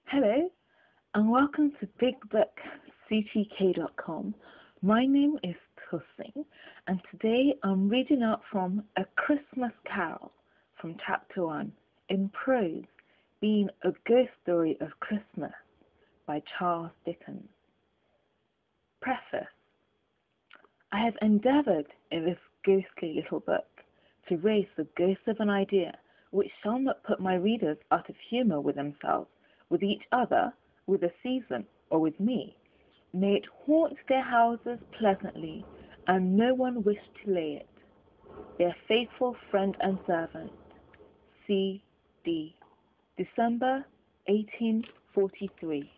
Hello, and welcome to BigBookCTK.com. My name is Tosin, and today I'm reading out from A Christmas Carol from Chapter 1, in prose, being a ghost story of Christmas by Charles Dickens. Preface. I have endeavoured in this ghostly little book to raise the ghost of an idea which shall not put my readers out of humour with themselves, with each other, with the season, or with me. May it haunt their houses pleasantly, and no one wish to lay it. Their faithful friend and servant, C.D. December 1843.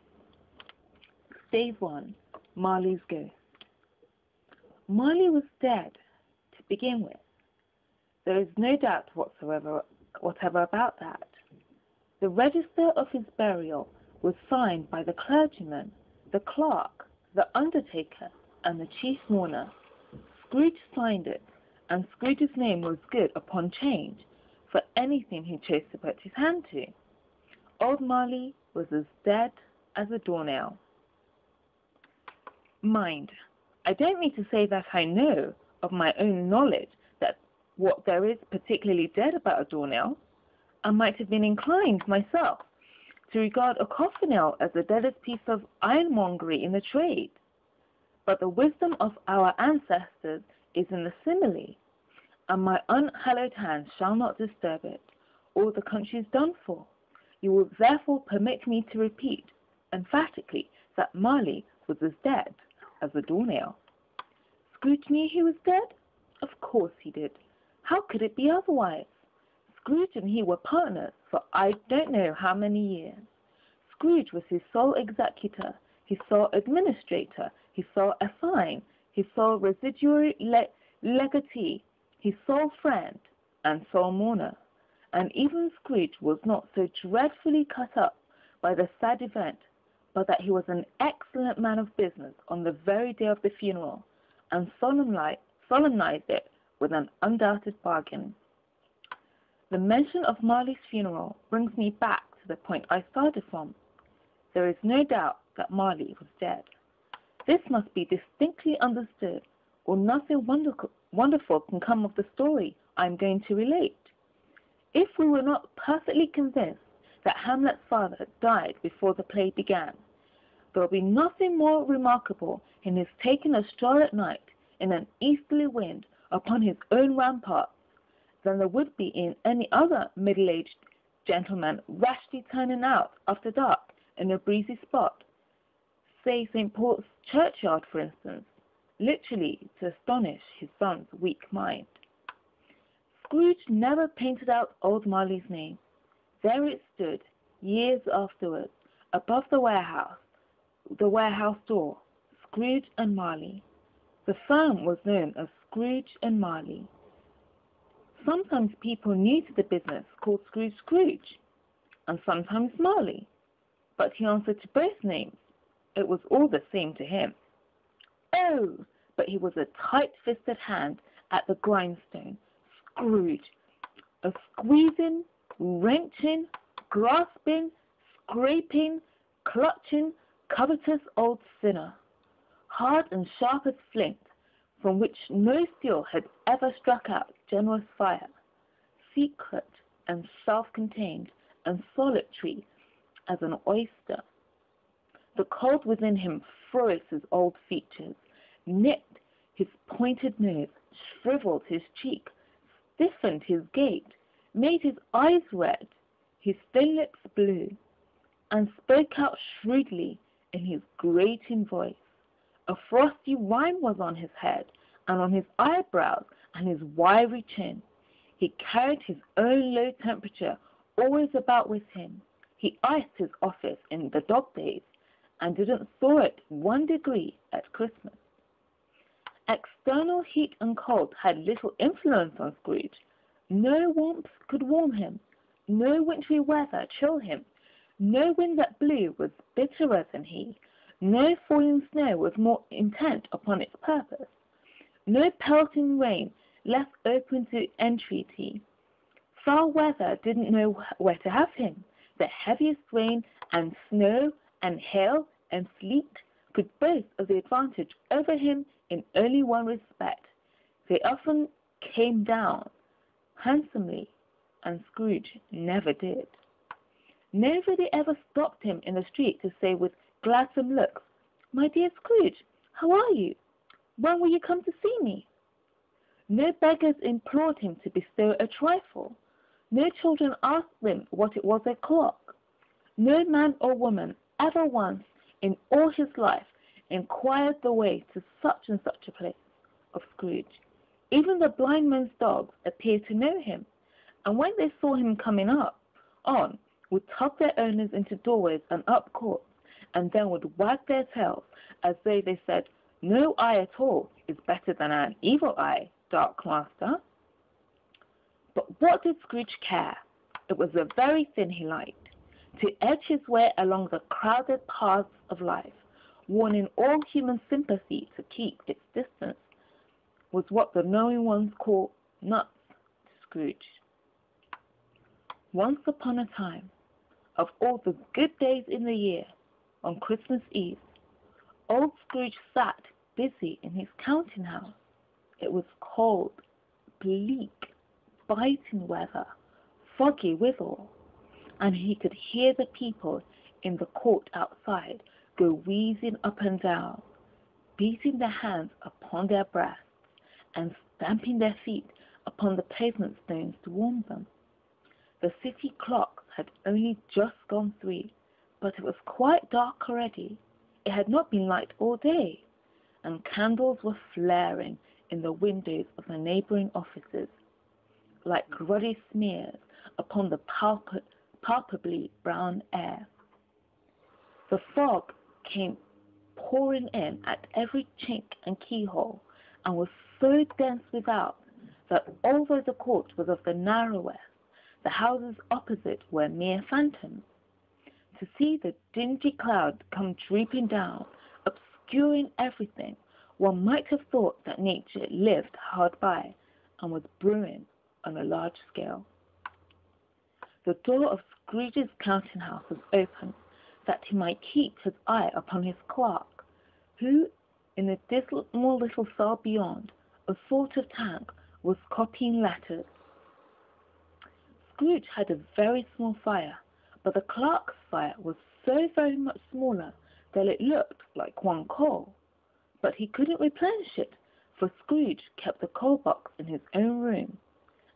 Day 1. Marley's Ghost. Marley was dead, to begin with. There is no doubt whatever about that. The register of his burial was signed by the clergyman, the clerk, the undertaker, and the chief mourner. Scrooge signed it, and Scrooge's name was good upon change for anything he chose to put his hand to. Old Marley was as dead as a doornail. Mind, I don't mean to say that I know of my own knowledge that what there is particularly dead about a doornail. I might have been inclined myself to regard a coffin nail as the deadest piece of ironmongery in the trade. But the wisdom of our ancestors is in the simile, and my unhallowed hand shall not disturb it. All the country is done for. You will therefore permit me to repeat emphatically that Marley was as dead as a doornail. Scrooge knew he was dead? Of course he did. How could it be otherwise? Scrooge and he were partners for I don't know how many years. Scrooge was his sole executor, his sole administrator, his sole assign, his sole residuary legatee, his sole friend, and sole mourner. And even Scrooge was not so dreadfully cut up by the sad event, but that he was an excellent man of business on the very day of the funeral, and solemnized it with an undoubted bargain. The mention of Marley's funeral brings me back to the point I started from. There is no doubt that Marley was dead. This must be distinctly understood, or nothing wonderful can come of the story I am going to relate. If we were not perfectly convinced that Hamlet's father died before the play began, there will be nothing more remarkable in his taking a stroll at night in an easterly wind upon his own ramparts than there would be in any other middle-aged gentleman rashly turning out after dark in a breezy spot, say St. Paul's churchyard, for instance, literally to astonish his son's weak mind. Scrooge never painted out old Marley's name. There it stood, years afterwards, above the warehouse door, Scrooge and Marley. The firm was known as Scrooge and Marley. Sometimes people new to the business called Scrooge Scrooge, and sometimes Marley, but he answered to both names. It was all the same to him. Oh, but he was a tight-fisted hand at the grindstone, Scrooge, a squeezing, wrenching, grasping, scraping, clutching, covetous old sinner, hard and sharp as flint, from which no steel had ever struck out generous fire, secret and self-contained and solitary as an oyster. The cold within him froze his old features, nipped his pointed nose, shriveled his cheek, stiffened his gait, made his eyes red, his thin lips blue, and spoke out shrewdly in his grating voice. A frosty rime was on his head, and on his eyebrows, and his wiry chin. He carried his own low temperature always about with him. He iced his office in the dog days, and didn't thaw it 1 degree at Christmas. External heat and cold had little influence on Scrooge. No warmth could warm him, no wintry weather chill him, no wind that blew was bitterer than he, no falling snow was more intent upon its purpose, no pelting rain left open to entreaty. Foul weather didn't know where to have him. The heaviest rain and snow and hail and sleet could boast of the advantage over him in only one respect. They often came down handsomely, and Scrooge never did. Nobody ever stopped him in the street to say with gladsome looks, "My dear Scrooge, how are you? When will you come to see me?" No beggars implored him to bestow a trifle. No children asked him what it was o'clock. No man or woman ever once in all his life inquired the way to such and such a place of Scrooge. Even the blind man's dogs appeared to know him, and when they saw him coming on, would tug their owners into doorways and up courts, and then would wag their tails as though they said, "No eye at all is better than an evil eye, dark master." But what did Scrooge care? It was the very thing he liked, to edge his way along the crowded paths of life, warning all human sympathy to keep its distance, was what the knowing ones call nuts to Scrooge. Once upon a time, of all the good days in the year, on Christmas Eve, old Scrooge sat busy in his counting house. It was cold, bleak, biting weather, foggy withal, and he could hear the people in the court outside go wheezing up and down, beating their hands upon their breasts, and stamping their feet upon the pavement stones to warm them. The city clocks had only just gone 3, but it was quite dark already. It had not been light all day, and candles were flaring in the windows of the neighbouring offices, like ruddy smears upon the palpably brown air. The fog came pouring in at every chink and keyhole, and was so dense without that although the court was of the narrowest, the houses opposite were mere phantoms. To see the dingy cloud come drooping down, obscuring everything, one might have thought that nature lived hard by and was brewing on a large scale. The door of Scrooge's counting house was open, that he might keep his eye upon his clerk, who, in a dismal little cell beyond, a sort of tank, was copying letters. Scrooge had a very small fire, but the clerk's fire was so very much smaller that it looked like one coal. But he couldn't replenish it, for Scrooge kept the coal box in his own room.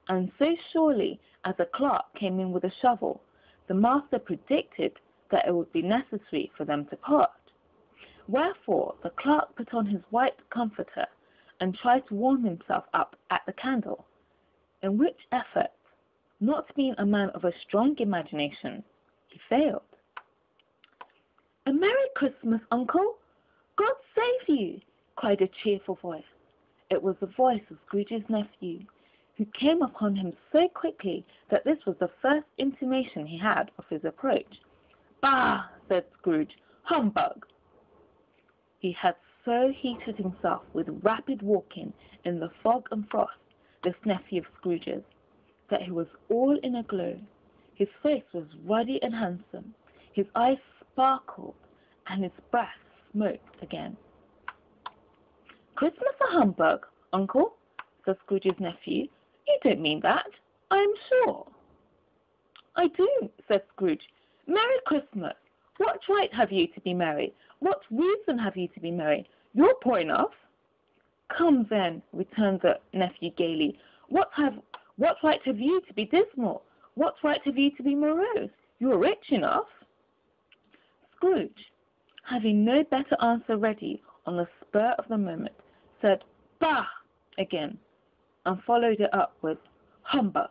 And so surely as the clerk came in with a shovel, the master predicted that it would be necessary for them to part. Wherefore the clerk put on his white comforter and tried to warm himself up at the candle, in which effort, not being a man of a strong imagination, he failed. "A Merry Christmas, Uncle! God save you!" cried a cheerful voice. It was the voice of Scrooge's nephew, who came upon him so quickly that this was the first intimation he had of his approach. "Bah!" said Scrooge. "Humbug!" He had so heated himself with rapid walking in the fog and frost, this nephew of Scrooge's, that he was all in a glow. His face was ruddy and handsome, his eyes sparkled, and his breath smoked again. "Christmas a humbug, Uncle?" said Scrooge's nephew. "You don't mean that, I am sure." "I do," said Scrooge. "Merry Christmas! What right have you to be merry? What reason have you to be merry? You're poor enough." "Come then," returned the nephew gaily. What right have you to be dismal? What right have you to be morose? You are rich enough." Scrooge, having no better answer ready on the spur of the moment, said "Bah!" again, and followed it up with "Humbug!"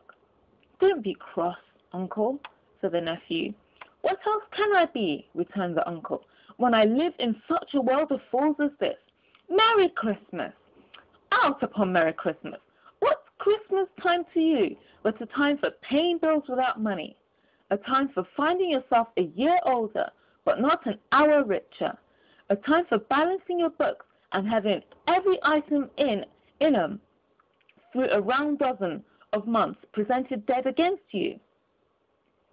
"Don't be cross, Uncle," said the nephew. "What else can I be," returned the uncle, "when I live in such a world of fools as this? Merry Christmas! Out upon Merry Christmas! What's Christmas time to you but a time for paying bills without money, a time for finding yourself a year older but not an hour richer, a time for balancing your books and having every item in 'em through a round dozen of months presented dead against you?"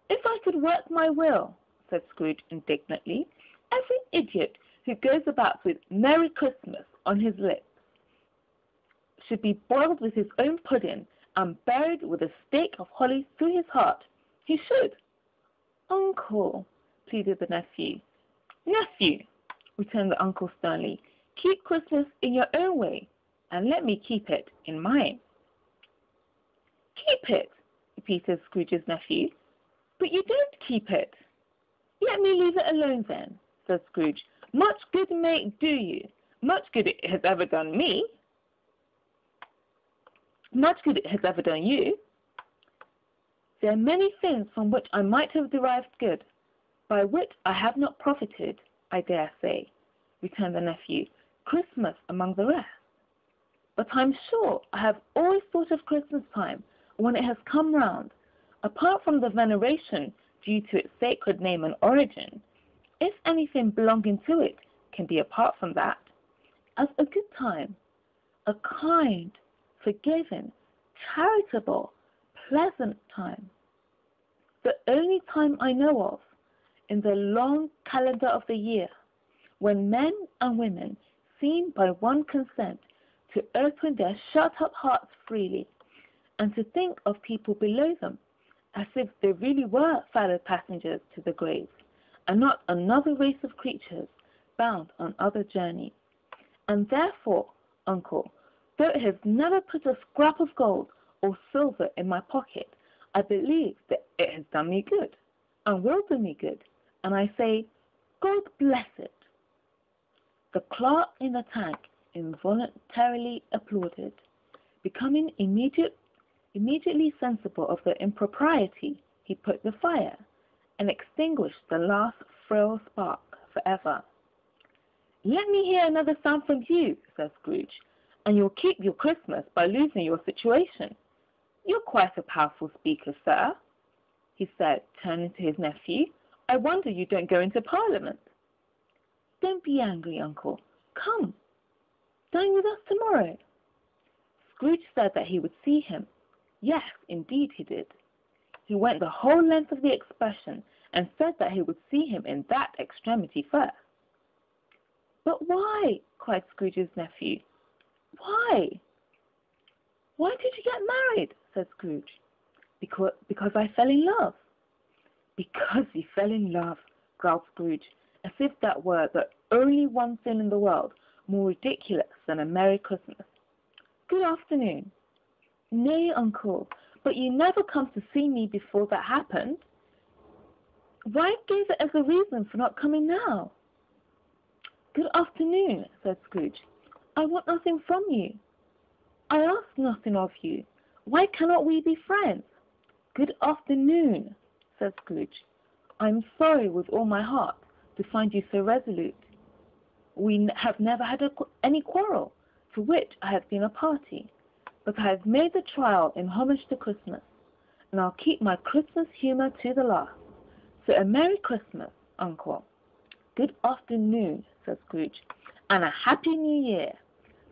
"If I could work my will," said Scrooge indignantly. "Every idiot who goes about with 'Merry Christmas' on his lips should be boiled with his own pudding and buried with a stake of holly through his heart. He should." "Uncle," pleaded the nephew. "Nephew," returned the uncle sternly, "keep Christmas in your own way, and let me keep it in mine." "Keep it," repeated Scrooge's nephew. "But you don't keep it." "Let me leave it alone then," said Scrooge. "Much good may it do you. Much good it has ever done me. Much good it has ever done you. There are many things from which I might have derived good, by which I have not profited, I dare say," returned the nephew, "Christmas among the rest. But I'm sure I have always thought of Christmas time when it has come round, apart from the veneration due to its sacred name and origin, if anything belonging to it can be apart from that, as a good time, a kind, forgiving, charitable, pleasant time. The only time I know of, in the long calendar of the year, when men and women seem by one consent to open their shut-up hearts freely, and to think of people below them as if they really were fellow passengers to the grave, and not another race of creatures bound on other journeys. And therefore, uncle, though it has never put a scrap of gold or silver in my pocket, I believe that it has done me good, and will do me good, and I say, God bless it." The clerk in the tank involuntarily applauded, becoming immediately sensible of the impropriety. He put the fire, and extinguished the last frail spark forever. "Let me hear another sound from you," said Scrooge, "and you'll keep your Christmas by losing your situation. You're quite a powerful speaker, sir," he said, turning to his nephew. "I wonder you don't go into Parliament." "Don't be angry, uncle. Come, dine with us tomorrow." Scrooge said that he would see him. Yes, indeed he did. He went the whole length of the expression, and said that he would see him in that extremity first. "But why?" cried Scrooge's nephew. "Why? Why did you get married?" said Scrooge. Because I fell in love." "Because you fell in love," growled Scrooge, as if that were the only one thing in the world more ridiculous than a Merry Christmas. "Good afternoon." "Nay, uncle, but you never come to see me before that happened. Why gave it as a reason for not coming now?" "Good afternoon," said Scrooge. "I want nothing from you." "I ask nothing of you. Why cannot we be friends?" "Good afternoon," said Scrooge. "I'm sorry with all my heart to find you so resolute. We have never had any quarrel, to which I have been a party, but I have made the trial in homage to Christmas, and I'll keep my Christmas humour to the last. So a Merry Christmas, uncle." "Good afternoon," said Scrooge, "and a Happy New Year."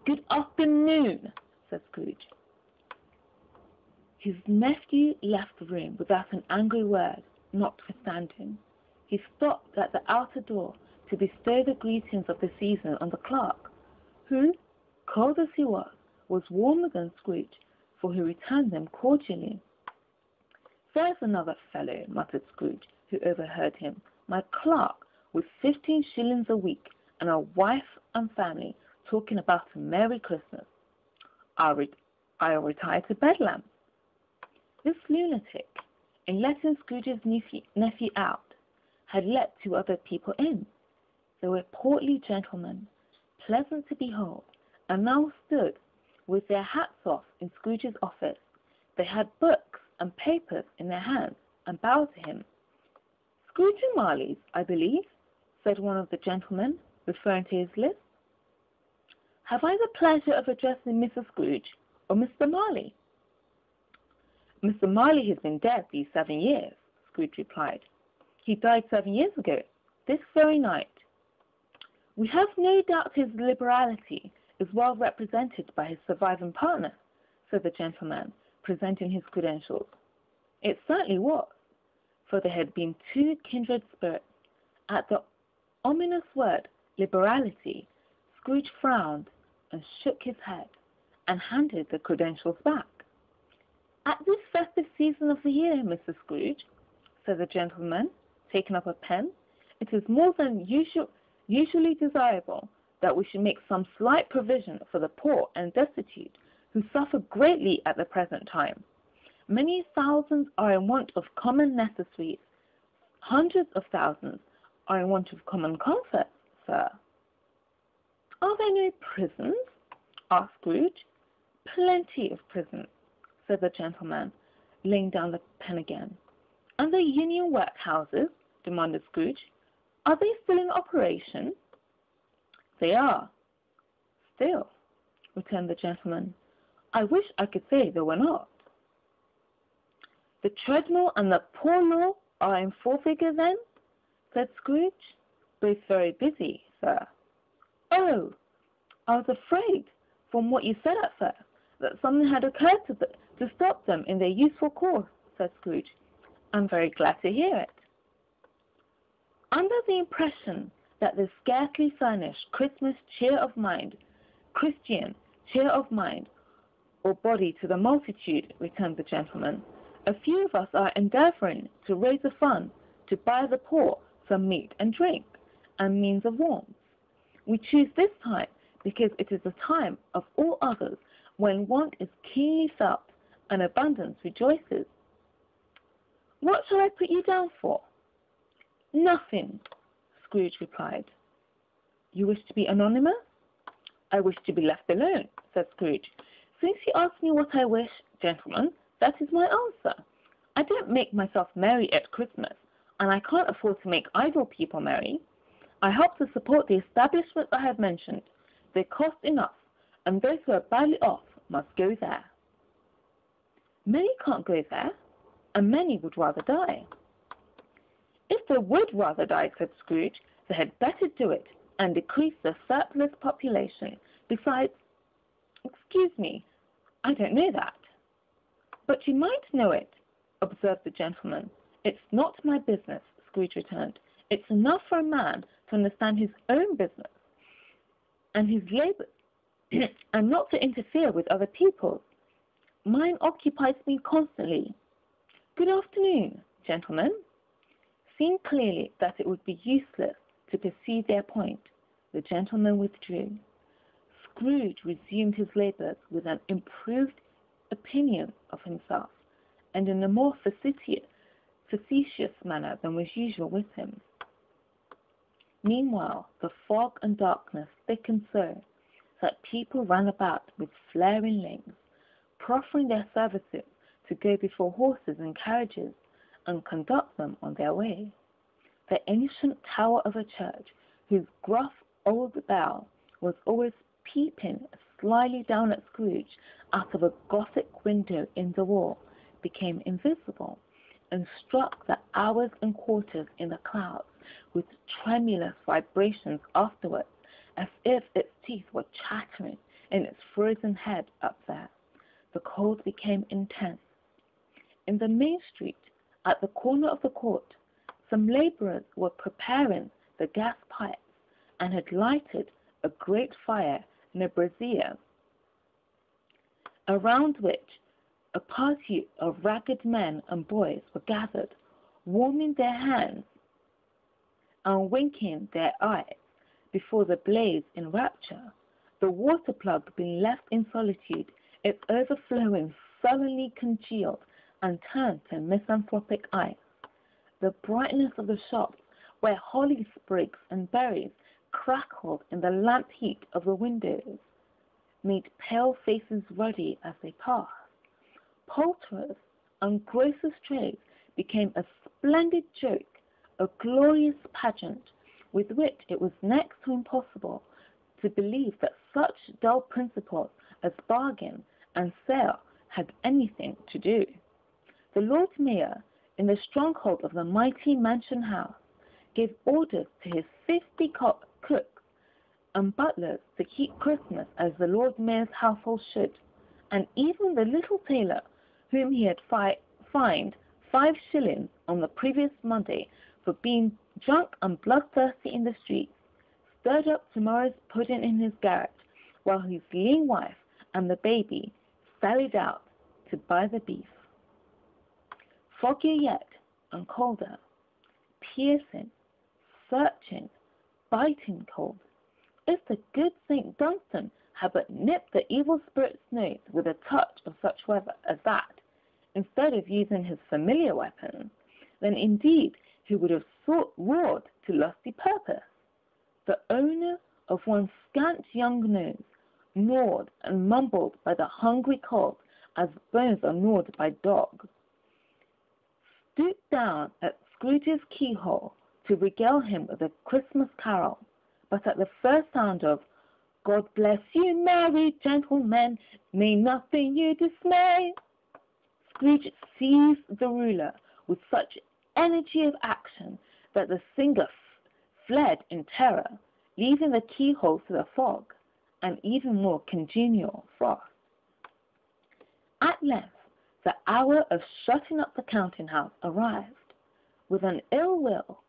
"Good afternoon," said Scrooge. His nephew left the room without an angry word, notwithstanding. He stopped at the outer door to bestow the greetings of the season on the clerk, who, cold as he was warmer than Scrooge, for he returned them cordially. "There's another fellow," muttered Scrooge, who overheard him. "My clerk, with 15 shillings a week, and a wife and family, talking about a Merry Christmas. I'll retire to Bedlam." This lunatic, in letting Scrooge's nephew out, had let 2 other people in. They were portly gentlemen, pleasant to behold, and now stood with their hats off in Scrooge's office. They had books and papers in their hands, and bowed to him. "Scrooge and Marley's, I believe," said one of the gentlemen, referring to his list. "Have I the pleasure of addressing Mrs. Scrooge or Mr. Marley?" "Mr. Marley has been dead these 7 years," Scrooge replied. "He died 7 years ago, this very night." "We have no doubt his liberality is well represented by his surviving partner," said the gentleman, presenting his credentials. It certainly was, for they had been 2 kindred spirits, At the ominous word liberality, Scrooge frowned and shook his head and handed the credentials back. "At this festive season of the year, Mr. Scrooge," said the gentleman, taking up a pen, "it is more than usually desirable that we should make some slight provision for the poor and destitute who suffer greatly at the present time. Many thousands are in want of common necessaries. Hundreds of thousands are in want of common comforts, sir." "Are there no prisons?" asked Scrooge. "Plenty of prisons," said the gentleman, laying down the pen again. "And the Union workhouses?" demanded Scrooge. "Are they still in operation?" "They are, still," returned the gentleman. "I wish I could say they were not." "The treadmill and the poor law are in full vigor, then?" said Scrooge. "Both very busy, sir." "Oh, I was afraid, from what you said at first, that something had occurred to stop them in their useful course," said Scrooge. "I'm very glad to hear it." Under the impression that the scarcely furnished Christian cheer of mind, or body to the multitude, returned the gentleman, "a few of us are endeavoring to raise a fund to buy the poor some meat and drink, and means of warmth. We choose this time because it is a time of all others when want is keenly felt and abundance rejoices." "What shall I put you down for?" "Nothing," Scrooge replied. "You wish to be anonymous?" "I wish to be left alone," said Scrooge. "Since you ask me what I wish, gentlemen, that is my answer. I don't make myself merry at Christmas, and I can't afford to make idle people merry. I help to support the establishments I have mentioned. They cost enough, and those who are badly off must go there." "Many can't go there, and many would rather die." "If they would rather die," said Scrooge, "they had better do it, and decrease the surplus population. Besides, excuse me, I don't know that." "But you might know it," observed the gentleman. "It's not my business," Scrooge returned. "It's enough for a man to understand his own business and his labor, and not to interfere with other people's. Mine occupies me constantly. Good afternoon, gentlemen." Seeing clearly that it would be useless to pursue their point, the gentleman withdrew. Scrooge resumed his labors with an improved opinion of himself, and in a more facetious manner than was usual with him. Meanwhile, the fog and darkness thickened so that people ran about with flaring lamps, proffering their services to go before horses and carriages and conduct them on their way. The ancient tower of a church, whose gruff old bell was always peeping slyly down at Scrooge out of a Gothic window in the wall, became invisible, and struck the hours and quarters in the clouds with tremulous vibrations afterwards, as if its teeth were chattering in its frozen head up there. The cold became intense. In the main street, at the corner of the court, some laborers were preparing the gas pipes, and had lighted a great fire in a brazier, around which a party of ragged men and boys were gathered, warming their hands and winking their eyes before the blaze in rapture. The water plug being left in solitude, its overflowing sullenly congealed and turned to misanthropic ice. The brightness of the shops, where holly sprigs and berries crackled in the lamp heat of the windows, made pale faces ruddy as they passed. Poulterers and grocers' trades became a splendid joke, a glorious pageant, with which it was next to impossible to believe that such dull principles as bargain and sale had anything to do. The Lord Mayor, in the stronghold of the mighty mansion house, gave orders to his 50 cooks and butlers to keep Christmas as the Lord Mayor's household should, and even the little tailor, whom he had fined 5 shillings on the previous Monday for being drunk and bloodthirsty in the streets, stirred up tomorrow's pudding in his garret, while his lean wife and the baby sallied out to buy the beef. Foggier yet and colder, piercing, searching, biting cold, if the good St. Dunstan had but nipped the evil spirit's nose with a touch of such weather as that, instead of using his familiar weapons, then indeed he would have roared to lusty purpose. The owner of one scant young nose, gnawed and mumbled by the hungry cold as bones are gnawed by dogs, stooped down at Scrooge's keyhole to regale him with a Christmas carol, but at the first sound of "God bless you, merry gentlemen, may nothing you dismay," Scrooge seized the ruler with such energy of action that the singer fled in terror, leaving the keyhole to the fog, and even more congenial frost. At length, the hour of shutting up the counting-house arrived. With an ill will,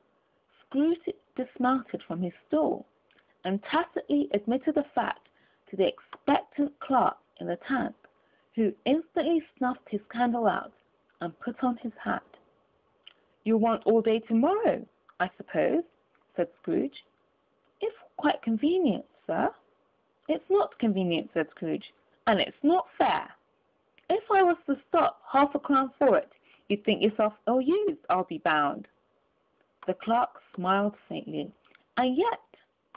Scrooge dismounted from his stool, and tacitly admitted the fact to the expectant clerk in the tank, who instantly snuffed his candle out and put on his hat. "You want all day tomorrow, I suppose?" said Scrooge. "If quite convenient, sir." "It's not convenient," said Scrooge, "and it's not fair. If I was to stop half a crown for it, you'd think yourself ill-used, I'll be bound." The clerk smiled faintly. "And yet,"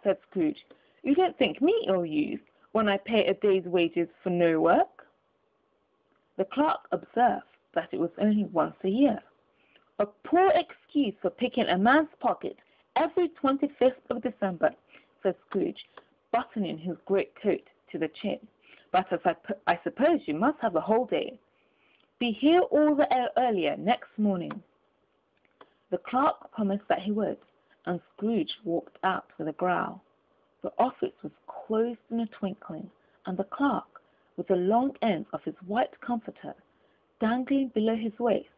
said Scrooge, "you don't think me ill-used when I pay a day's wages for no work?" The clerk observed that it was only once a year. "A poor excuse for picking a man's pocket every 25th of December," said Scrooge, buttoning his greatcoat to the chin. "But as I suppose you must have a whole day. Be here all the earlier next morning." The clerk promised that he would, and Scrooge walked out with a growl. The office was closed in a twinkling, and the clerk, with the long ends of his white comforter dangling below his waist,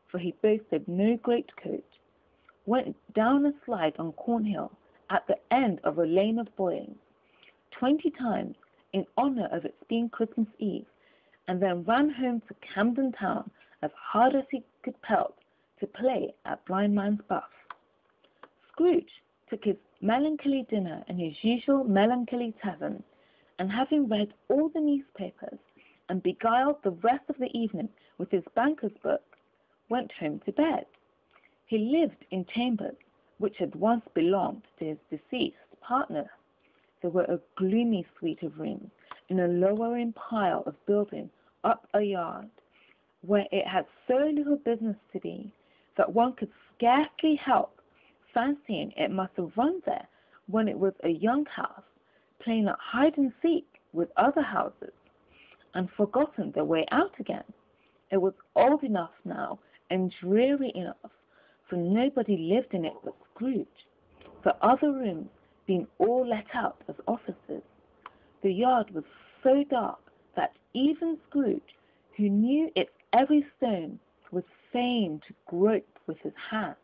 for he boasted no greatcoat, went down a slide on Cornhill at the end of a lane of boys, 20 times in honor of its being Christmas Eve, and then ran home to Camden Town as hard as he could pelt to play at Blind Man's Buff. Scrooge took his melancholy dinner in his usual melancholy tavern, and having read all the newspapers and beguiled the rest of the evening with his banker's book, went home to bed. He lived in chambers which had once belonged to his deceased partner. They were a gloomy suite of rooms in a lowering pile of building up a yard, where it had so little business to be that one could scarcely help fancying it must have run there when it was a young house, playing at hide-and-seek with other houses, and forgotten their way out again. It was old enough now and dreary enough, for nobody lived in it but Scrooge, the other rooms being all let out as offices. The yard was so dark that even Scrooge, who knew its every stone, was fain to grope with his hands.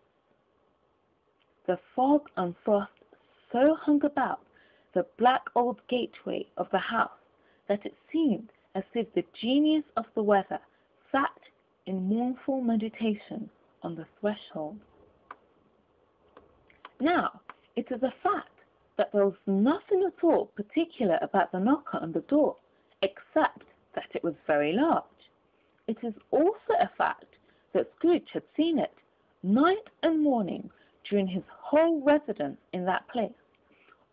The fog and frost so hung about the black old gateway of the house that it seemed as if the genius of the weather sat in mournful meditation on the threshold. Now, it is a fact that there was nothing at all particular about the knocker on the door, except that it was very large. It is also a fact that Scrooge had seen it night and morning during his whole residence in that place.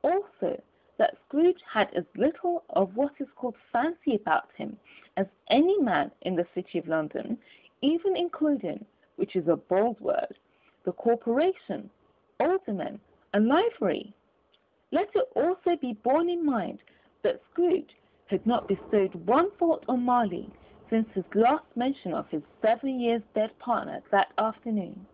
Also, that Scrooge had as little of what is called fancy about him as any man in the City of London, even including, which is a bold word, the corporation, aldermen, and livery. Let it also be borne in mind that Scrooge had not bestowed one thought on Marley since his last mention of his 7 years dead partner that afternoon.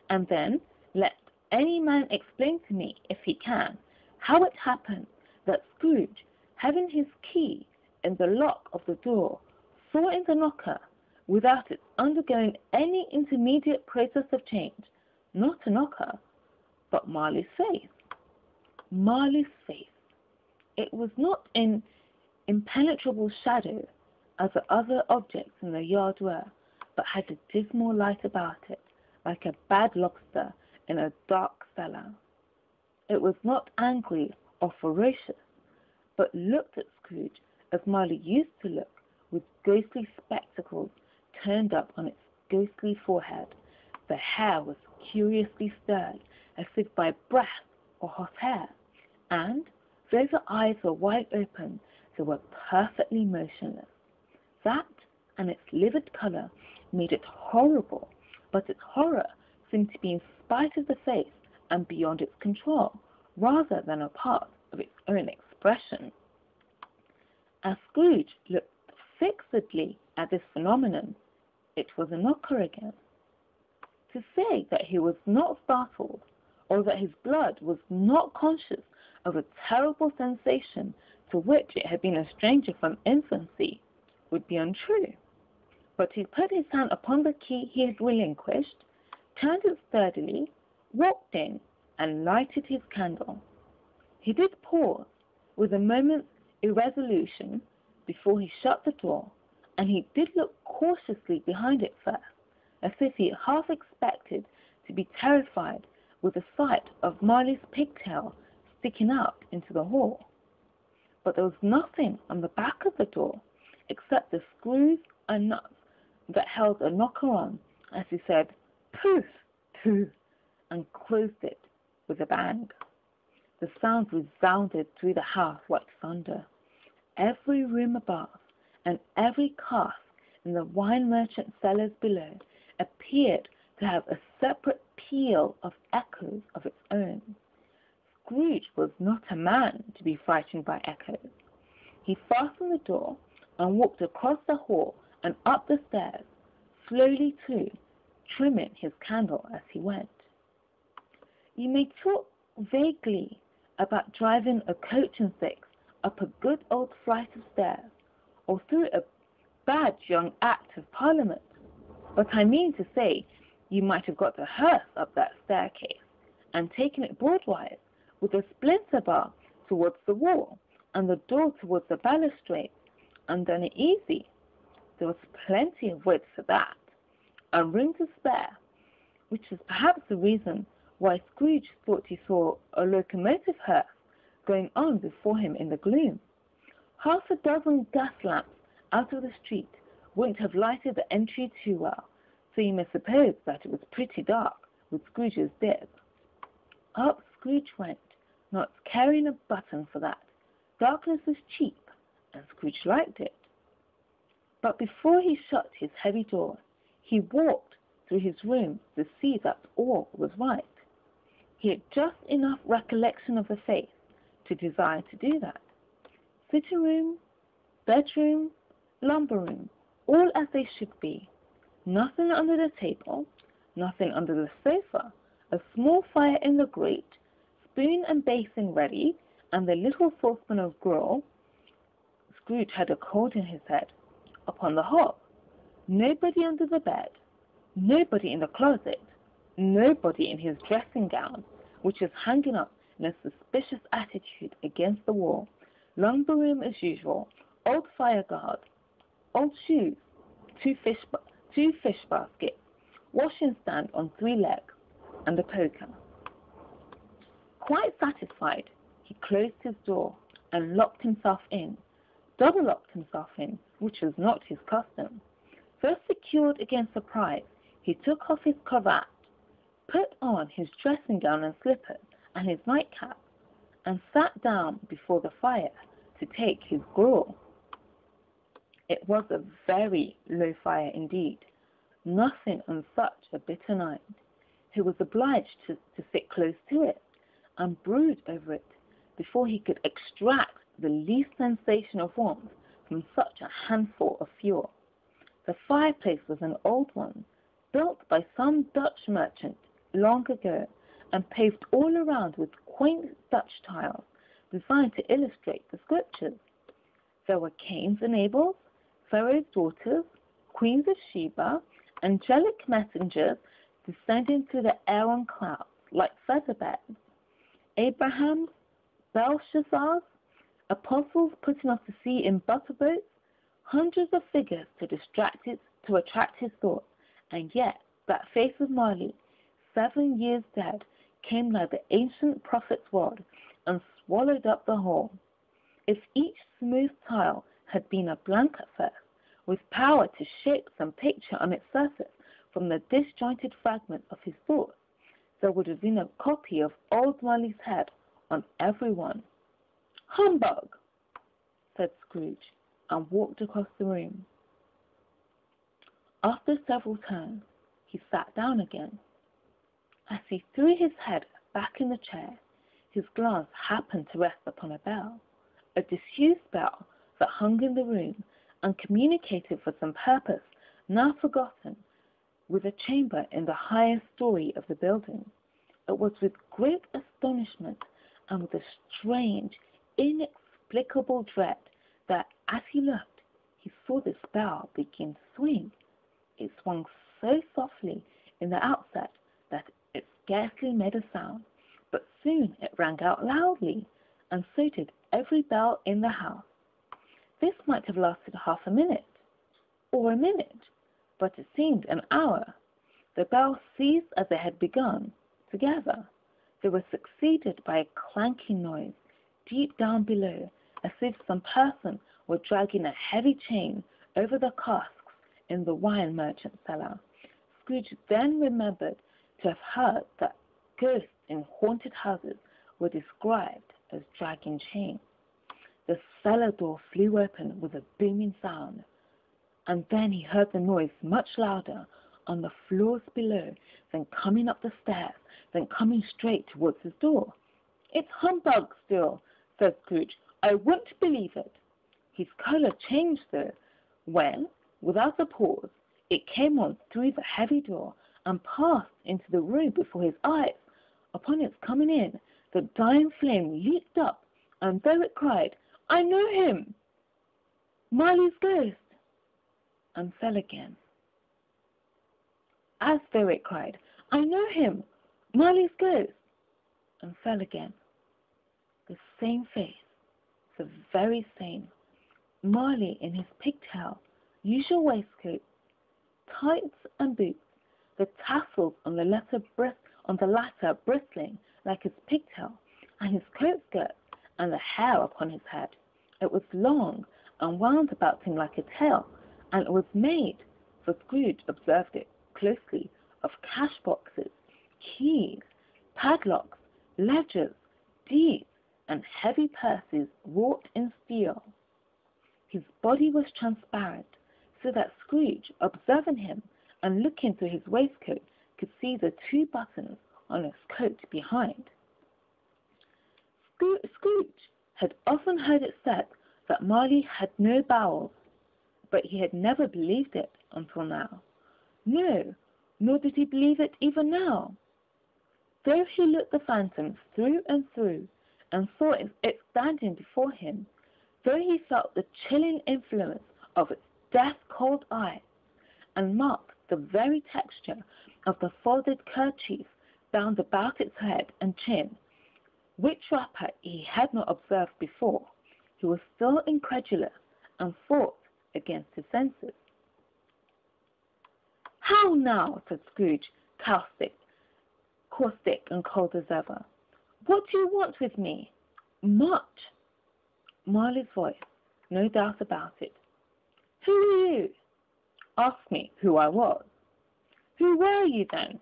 And then let any man explain to me, if he can, how it happened that Scrooge, having his key in the lock of the door, saw in the knocker, without its undergoing any intermediate process of change, not a knocker, but Marley's face. Marley's face. It was not in impenetrable shadow as the other objects in the yard were, but had a dismal light about it, like a bad lobster in a dark cellar. It was not angry or ferocious, but looked at Scrooge as Marley used to look, with ghostly spectacles turned up on its ghostly forehead. The hair was curiously stirred, as if by breath or hot air, and though the eyes were wide open, they were perfectly motionless. That and its livid colour made it horrible, but its horror seemed to be in spite of the face and beyond its control, rather than a part of its own expression. As Scrooge looked fixedly at this phenomenon, it was a knocker again. To say that he was not startled, or that his blood was not conscious of a terrible sensation to which it had been a stranger from infancy, would be untrue. But he put his hand upon the key he had relinquished, turned it sturdily, walked in, and lighted his candle. He did pause, with a moment's irresolution, before he shut the door, and he did look cautiously behind it first, as if he half expected to be terrified with the sight of Marley's pigtail sticking out into the hall. But there was nothing on the back of the door except the screws and nuts that held a knocker on, as he said, "Poof, poof," and closed it with a bang. The sound resounded through the house like thunder. Every room above and every cask in the wine merchant cellars below appeared to have a separate peal of echoes of its own. Scrooge was not a man to be frightened by echoes. He fastened the door and walked across the hall and up the stairs, slowly too, trimming his candle as he went. You may talk vaguely about driving a coach and six up a good old flight of stairs, or through a bad young Act of Parliament, but I mean to say you might have got the hearse up that staircase, and taken it broadwise, with a splinter bar towards the wall, and the door towards the balustrade, and done it easy. There was plenty of wood for that, and room to spare, which was perhaps the reason why Scrooge thought he saw a locomotive hearse going on before him in the gloom. Half a dozen gas lamps out of the street wouldn't have lighted the entry too well, so you may suppose that it was pretty dark with Scrooge's dip. Up Scrooge went, not caring a button for that. Darkness was cheap, and Scrooge liked it. But before he shut his heavy door, he walked through his room to see that all was right. He had just enough recollection of the face to desire to do that. Sitting room, bedroom, lumber room, all as they should be. Nothing under the table, nothing under the sofa, a small fire in the grate, spoon and basin ready, and the little saucepan of gruel. Scrooge had a cold in his head. Upon the hob. Nobody under the bed, nobody in the closet, nobody in his dressing gown, which was hanging up in a suspicious attitude against the wall, lumber room as usual, old fire guard, old shoes, two fish baskets, washing stand on 3 legs, and a poker. Quite satisfied, he closed his door and locked himself in, double-locked himself in, which was not his custom. Thus secured against surprise, he took off his cravat, put on his dressing gown and slippers, and his nightcap, and sat down before the fire to take his gruel. It was a very low fire indeed, nothing on such a bitter night. He was obliged to sit close to it, and brood over it, before he could extract the least sensation of warmth from such a handful of fuel. The fireplace was an old one, built by some Dutch merchant long ago, and paved all around with quaint Dutch tiles designed to illustrate the scriptures. There were Cains and Abels, Pharaoh's daughters, queens of Sheba, angelic messengers descending through the air on clouds, like feather beds. Abraham's, Belshazzar's, apostles putting off to sea in butter boats, hundreds of figures to attract his thoughts, and yet that face of Marley, 7 years dead, came like the ancient prophet's rod and swallowed up the whole. If each smooth tile had been a blank at first, with power to shape some picture on its surface from the disjointed fragments of his thoughts, there would have been a copy of old Marley's head on every one. "Humbug!" said Scrooge, and walked across the room. After several turns, he sat down again. As he threw his head back in the chair, his glance happened to rest upon a bell, a disused bell that hung in the room and communicated for some purpose now forgotten with a chamber in the highest story of the building. It was with great astonishment and with a strange, inexplicable dread that, as he looked, he saw this bell begin to swing. It swung so softly in the outset that it scarcely made a sound, but soon it rang out loudly, and so did every bell in the house. This might have lasted half a minute, or a minute, but it seemed an hour. The bells ceased as they had begun, together. They were succeeded by a clanking noise deep down below, as if some person were dragging a heavy chain over the casks in the wine merchant's cellar. Scrooge then remembered to have heard that ghosts in haunted houses were described as dragging chains. The cellar door flew open with a booming sound, and then he heard the noise much louder on the floors below, then coming up the stairs, then coming straight towards his door. "It's humbug still," said Scrooge. "I wouldn't believe it." His colour changed, though, when, without a pause, it came on through the heavy door and passed into the room before his eyes. Upon its coming in, the dying flame leaped up, and though it cried, "I know him, Marley's ghost," and fell again. As though it cried, "I know him, Marley's ghost," and fell again. The same face, the very same. Marley in his pigtail, usual waistcoat, tights and boots, the tassels on the latter bristling like his pigtail, and his coat skirt, and the hair upon his head. It was long and wound about him like a tail, and it was made, for Scrooge observed it closely, of cash boxes, keys, padlocks, ledgers, deeds, and heavy purses wrought in steel. His body was transparent, so that Scrooge, observing him and looking through his waistcoat, could see the 2 buttons on his coat behind. Scrooge had often heard it said that Marley had no bowels, but he had never believed it until now. No, nor did he believe it even now. Though he looked the phantom through and through, and saw it standing before him, though he felt the chilling influence of its death-cold eyes, and marked the very texture of the folded kerchief bound about its head and chin, which wrapper he had not observed before, he was still incredulous and fought against his senses. "How now?" said Scrooge, caustic and cold as ever. "What do you want with me?" "Much." Marley's voice, no doubt about it. "Who are you?" "Ask me who I was." "Who were you, then?"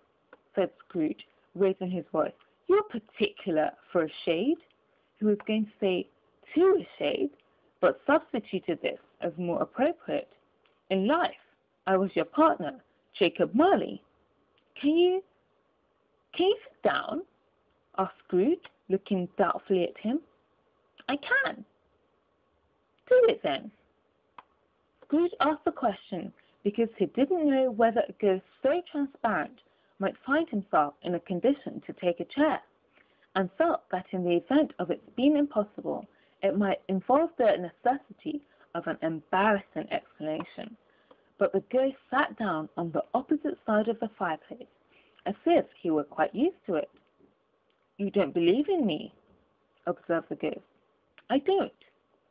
said Scrooge, raising his voice. "You're particular for a shade." He was going to say "to a shade," but substituted this as more appropriate. "In life, I was your partner, Jacob Marley." Can you sit down?" asked Scrooge, looking doubtfully at him. "I can." "Do it, then." Scrooge asked the question because he didn't know whether a ghost so transparent might find himself in a condition to take a chair, and felt that in the event of its being impossible, it might involve the necessity of an embarrassing explanation. But the ghost sat down on the opposite side of the fireplace, as if he were quite used to it. You don't believe in me, observed the ghost. I don't,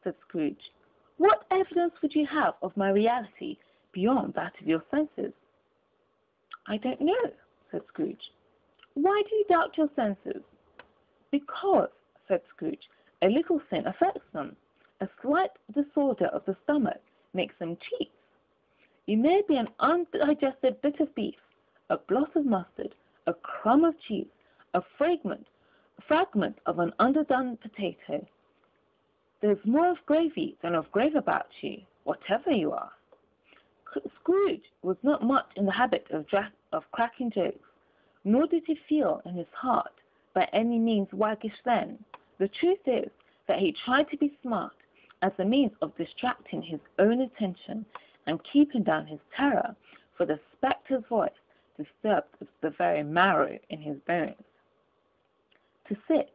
said Scrooge. What evidence would you have of my reality beyond that of your senses? I don't know, said Scrooge. Why do you doubt your senses? Because, said Scrooge, a little sin affects them. A slight disorder of the stomach makes them cheats. You may be an undigested bit of beef, a blot of mustard, a crumb of cheese, a fragment of an underdone potato. There's more of gravy than of grave about you, whatever you are. Scrooge was not much in the habit of cracking jokes, nor did he feel in his heart by any means waggish then. The truth is that he tried to be smart as a means of distracting his own attention and keeping down his terror, for the spectre's voice disturbed the very marrow in his bones. To sit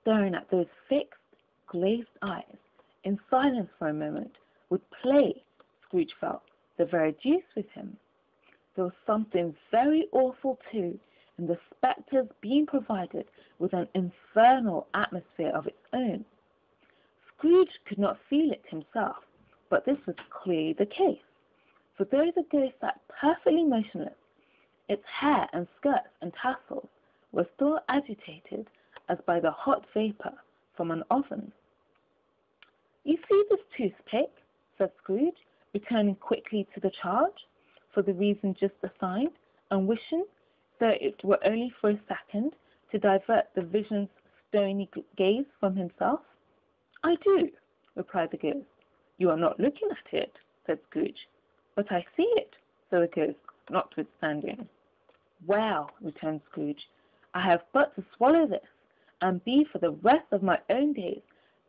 staring at those fixed, glazed eyes in silence for a moment would play, Scrooge felt, the very deuce with him. There was something very awful, too, in the spectre's being provided with an infernal atmosphere of its own. Scrooge could not feel it himself, but this was clearly the case, for though the ghost sat perfectly motionless, its hair and skirts and tassels were still agitated as by the hot vapour from an oven. You see this toothpick, said Scrooge, returning quickly to the charge, for the reason just assigned, and wishing, though it were only for a second, to divert the vision's stony gaze from himself. I do, replied the ghost. You are not looking at it, said Scrooge. But I see it, said the ghost, notwithstanding. Well, returned Scrooge, I have but to swallow this, and be for the rest of my own days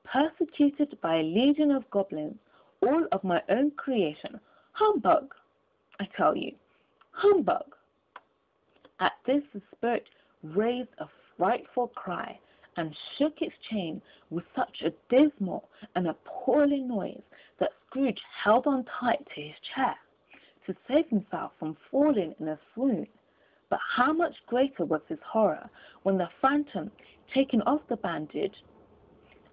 persecuted by a legion of goblins, all of my own creation. Humbug, I tell you, humbug. At this the spirit raised a frightful cry, and shook its chain with such a dismal and appalling noise that Scrooge held on tight to his chair to save himself from falling in a swoon. But how much greater was his horror when the phantom, taking off the bandage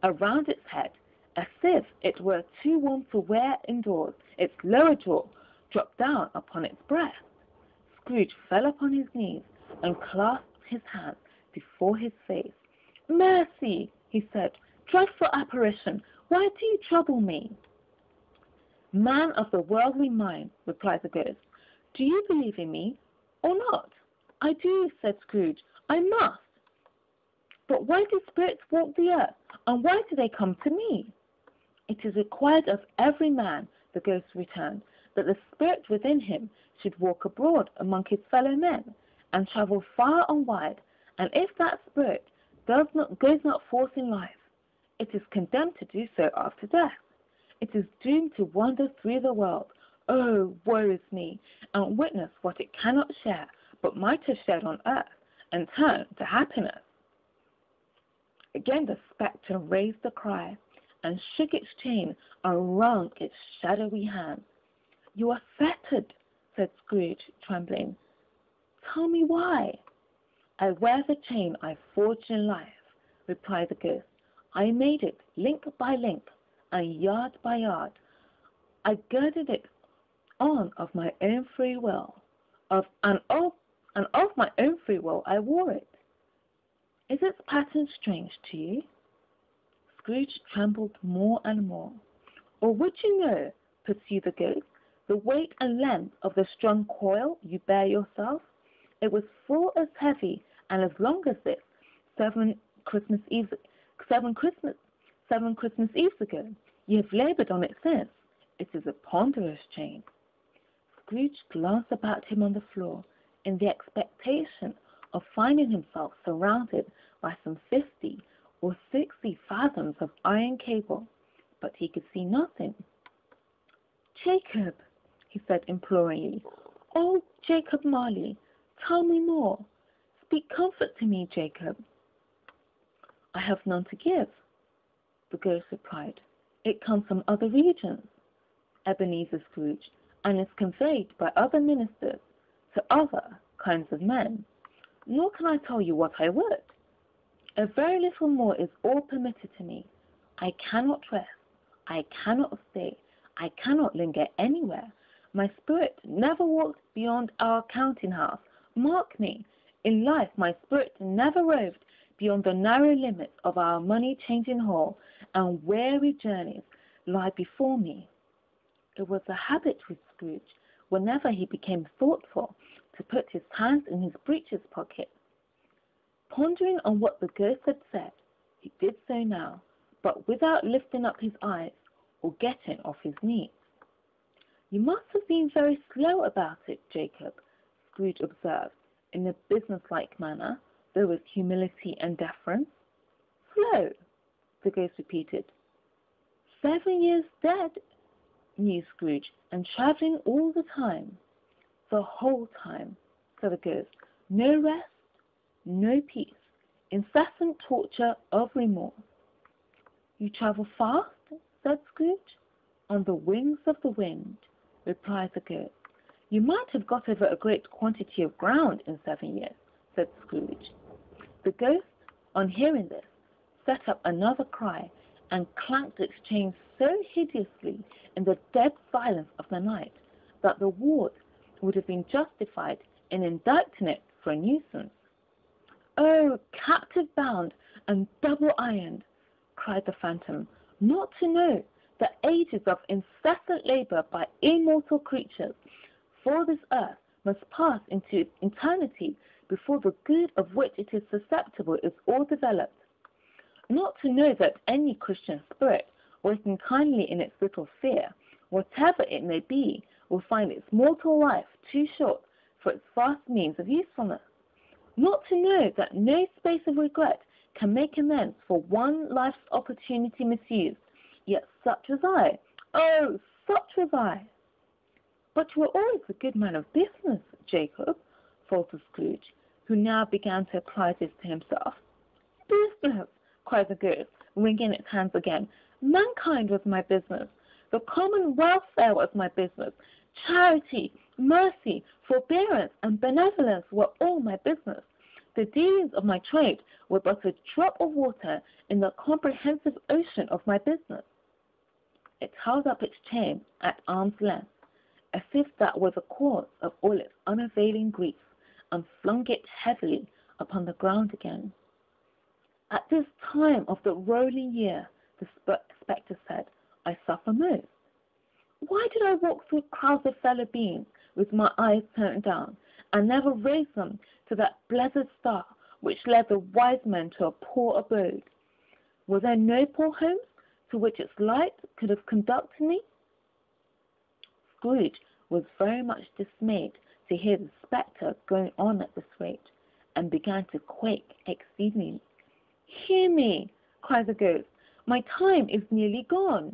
around its head, as if it were too warm to wear indoors, its lower jaw dropped down upon its breast. Scrooge fell upon his knees and clasped his hands before his face. Mercy, he said, dreadful apparition, why do you trouble me? Man of the worldly mind, replied the ghost, do you believe in me or not? I do, said Scrooge, I must. But why do spirits walk the earth, and why do they come to me? It is required of every man, the ghost returned, that the spirit within him should walk abroad among his fellow men, and travel far and wide, and if that spirit goes not forth in life, it is condemned to do so after death. It is doomed to wander through the world, oh, woe is me, and witness what it cannot share, but might have shared on earth, and turn to happiness. Again the spectre raised a cry, and shook its chain, and wrung its shadowy hands. You are fettered, said Scrooge, trembling. Tell me why. I wear the chain I forged in life, replied the ghost. I made it link by link, and yard by yard. I girded it on of my own free will, and of my own free will I wore it. Is its pattern strange to you? Scrooge trembled more and more. Or would you know, pursued the ghost, the weight and length of the strong coil you bear yourself? It was full as heavy and as long as this 7 Christmas Eves ago. You have laboured on it since. It is a ponderous chain. Scrooge glanced about him on the floor in the expectation of finding himself surrounded by some 50 or 60 fathoms of iron cable, but he could see nothing. Jacob, he said imploringly, oh, Jacob Marley, tell me more. Speak comfort to me, Jacob. I have none to give, the ghost replied. It comes from other regions, Ebenezer Scrooge, and is conveyed by other ministers to other kinds of men. Nor can I tell you what I would. A very little more is all permitted to me. I cannot rest. I cannot stay. I cannot linger anywhere. My spirit never walked beyond our counting house. Mark me, in life my spirit never roved beyond the narrow limits of our money-changing hall, and weary journeys lie before me. It was a habit with Scrooge, whenever he became thoughtful, to put his hands in his breeches pocket. Pondering on what the ghost had said, he did so now, but without lifting up his eyes or getting off his knees. You must have been very slow about it, Jacob, Scrooge observed, in a businesslike manner, though with humility and deference. Slow, the ghost repeated. 7 years dead, mused Scrooge, and travelling all the time. The whole time, said the ghost. No rest, no peace, incessant torture of remorse. You travel fast, said Scrooge. On the wings of the wind, replied the ghost. You might have got over a great quantity of ground in 7 years, said Scrooge. The ghost, on hearing this, set up another cry and clanked its chain so hideously in the dead silence of the night that the ward would have been justified in indicting it for a nuisance. Oh, captive bound and double ironed, cried the phantom, not to know the ages of incessant labour by immortal creatures, for this earth must pass into eternity before the good of which it is susceptible is all developed. Not to know that any Christian spirit, working kindly in its little sphere, whatever it may be, will find its mortal life too short for its vast means of usefulness. Not to know that no space of regret can make amends for one life's opportunity misused, yet such was I. Oh, such was I. But you were always a good man of business, Jacob, faltered Scrooge, who now began to apply this to himself. Business, cried the ghost, wringing its hands again. Mankind was my business. The common welfare was my business. Charity, mercy, forbearance, and benevolence were all my business. The dealings of my trade were but a drop of water in the comprehensive ocean of my business. It held up its chain at arm's length, as if that were the cause of all its unavailing grief, and flung it heavily upon the ground again. At this time of the rolling year, the spectre said, I suffer most. Why did I walk through crowds of fellow beings with my eyes turned down, and never raise them to that blessed star which led the wise men to a poor abode? Were there no poor homes to which its light could have conducted me? Scrooge was very much dismayed to hear the spectre going on at this rate, and began to quake exceedingly. Hear me, cried the ghost. My time is nearly gone.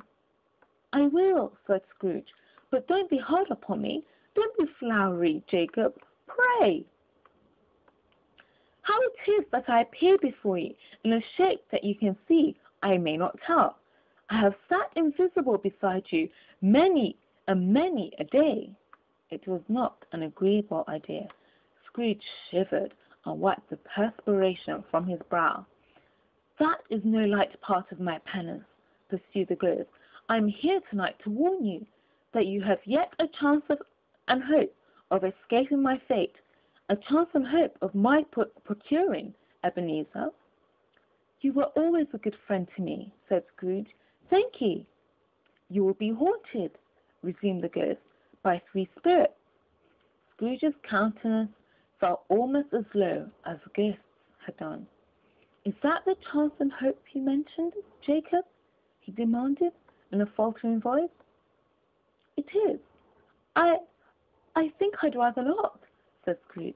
I will, said Scrooge, but don't be hard upon me. Don't be flowery, Jacob. Pray. How it is that I appear before you in a shape that you can see, I may not tell. I have sat invisible beside you many and many a day. It was not an agreeable idea. Scrooge shivered and wiped the perspiration from his brow. That is no light part of my penance, pursued the ghost. I am here tonight to warn you that you have yet a chance and hope of escaping my fate, a chance and hope of my procuring Ebenezer. You were always a good friend to me, said Scrooge. Thank you. You will be haunted, resumed the ghost, by 3 spirits. Scrooge's countenance fell almost as low as the ghost's had done. Is that the chance and hope you mentioned, Jacob? He demanded in a faltering voice. It is. I think I'd rather not, said Scrooge.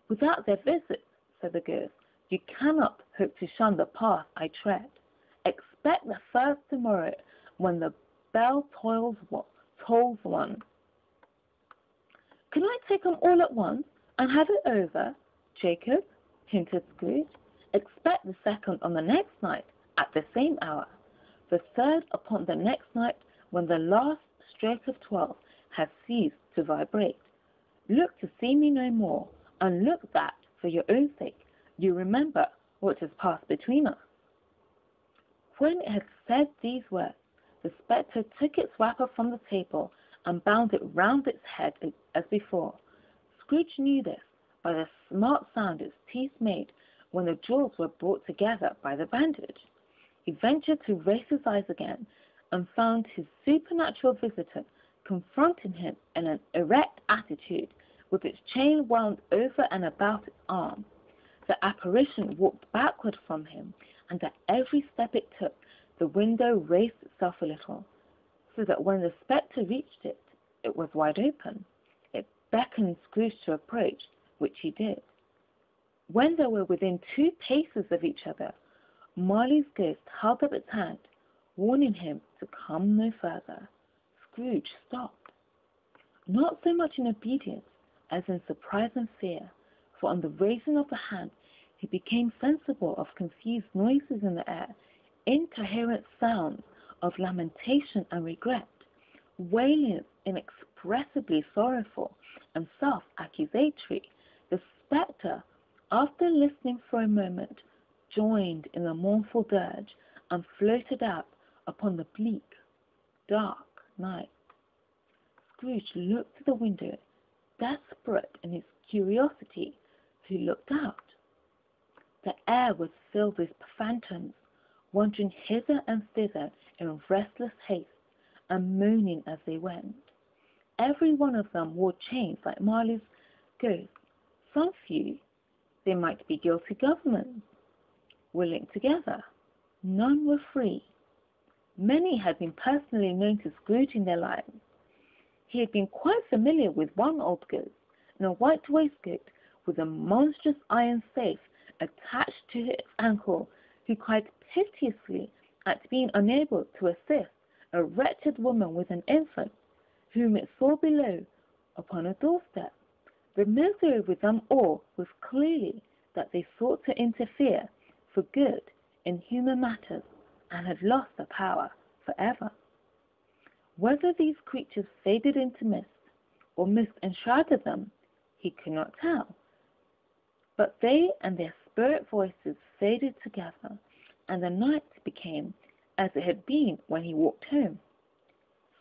Without their visit, said the ghost, you cannot hope to shun the path I tread. Expect the first tomorrow, when the bell tolls 1. Can I take them all at once and have it over, Jacob? Hinted Scrooge. Expect the second on the next night at the same hour, the third upon the next night when the last stroke of 12 has ceased to vibrate. Look to see me no more, and look that, for your own sake, you remember what has passed between us." When it had said these words, the spectre took its wrapper from the table and bound it round its head as before. Scrooge knew this by the smart sound its teeth made when the jaws were brought together by the bandage. He ventured to raise his eyes again, and found his supernatural visitor confronting him in an erect attitude, with its chain wound over and about its arm. The apparition walked backward from him, and at every step it took, the window raised itself a little, so that when the spectre reached it, it was wide open. It beckoned Scrooge to approach, which he did. When they were within 2 paces of each other, Marley's ghost held up its hand, warning him to come no further. Scrooge stopped, not so much in obedience as in surprise and fear, for on the raising of the hand he became sensible of confused noises in the air, incoherent sounds of lamentation and regret, wailings inexpressibly sorrowful and self-accusatory. The spectre, after listening for a moment, joined in the mournful dirge and floated out upon the bleak, dark night. Scrooge looked to the window, desperate in his curiosity, he looked out. The air was filled with phantoms, wandering hither and thither in restless haste, and moaning as they went. Every one of them wore chains like Marley's ghost. Some few, they might be guilty governments, were linked together. None were free. Many had been personally known to Scrooge in their lives. He had been quite familiar with one old ghost in a white waistcoat with a monstrous iron safe attached to its ankle, who cried piteously at being unable to assist a wretched woman with an infant, whom it saw below upon a doorstep. The misery with them all was clearly that they sought to interfere for good in human matters, and had lost their power forever. Whether these creatures faded into mist, or mist enshrouded them, he could not tell. But they and their spirit voices faded together, and the night became as it had been when he walked home.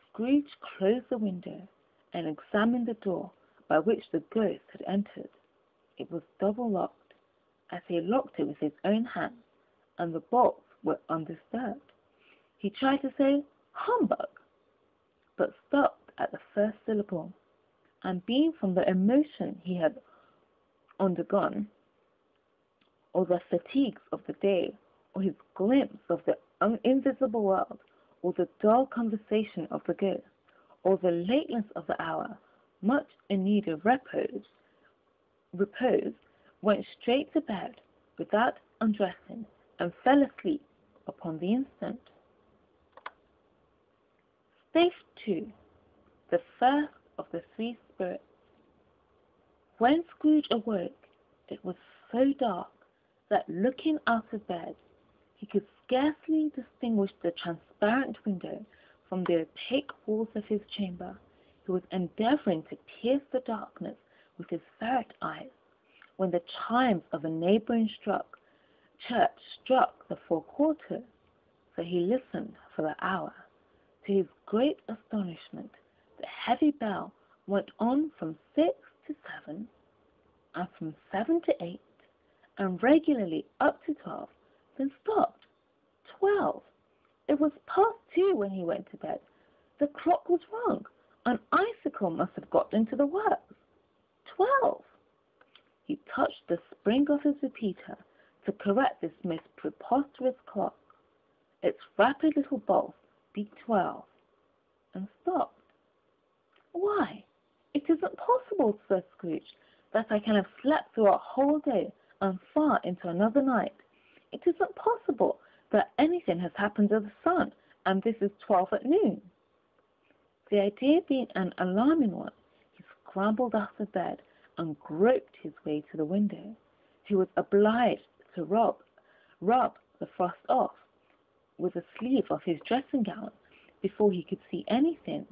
Scrooge closed the window and examined the door by which the ghost had entered. It was double locked, as he had locked it with his own hand, and the bolts were undisturbed. He tried to say "humbug," but stopped at the first syllable, and being from the emotion he had undergone, or the fatigues of the day, or his glimpse of the invisible world, or the dull conversation of the ghost, or the lateness of the hour, much in need of repose, went straight to bed without undressing, and fell asleep upon the instant. Stage 2. The first of the 3 spirits. When Scrooge awoke, it was so dark that, looking out of bed, he could scarcely distinguish the transparent window from the opaque walls of his chamber. He was endeavouring to pierce the darkness with his ferret eyes, when the chimes of a neighbouring church struck the 4 quarters, so he listened for the hour. To his great astonishment, the heavy bell went on from 6 to 7, and from 7 to 8, and regularly up to 12, then stopped. 12. It was past 2 when he went to bed. The clock was wrong. An icicle must have got into the works. 12. He touched the spring of his repeater to correct this most preposterous clock. Its rapid little pulse beat 12, and stopped. "Why, it isn't possible," said Scrooge, "that I can have slept through a whole day and far into another night. It isn't possible that anything has happened to the sun, and this is 12 at noon." The idea being an alarming one, he scrambled out of bed and groped his way to the window. He was obliged to rub the frost off with the sleeve of his dressing gown before he could see anything,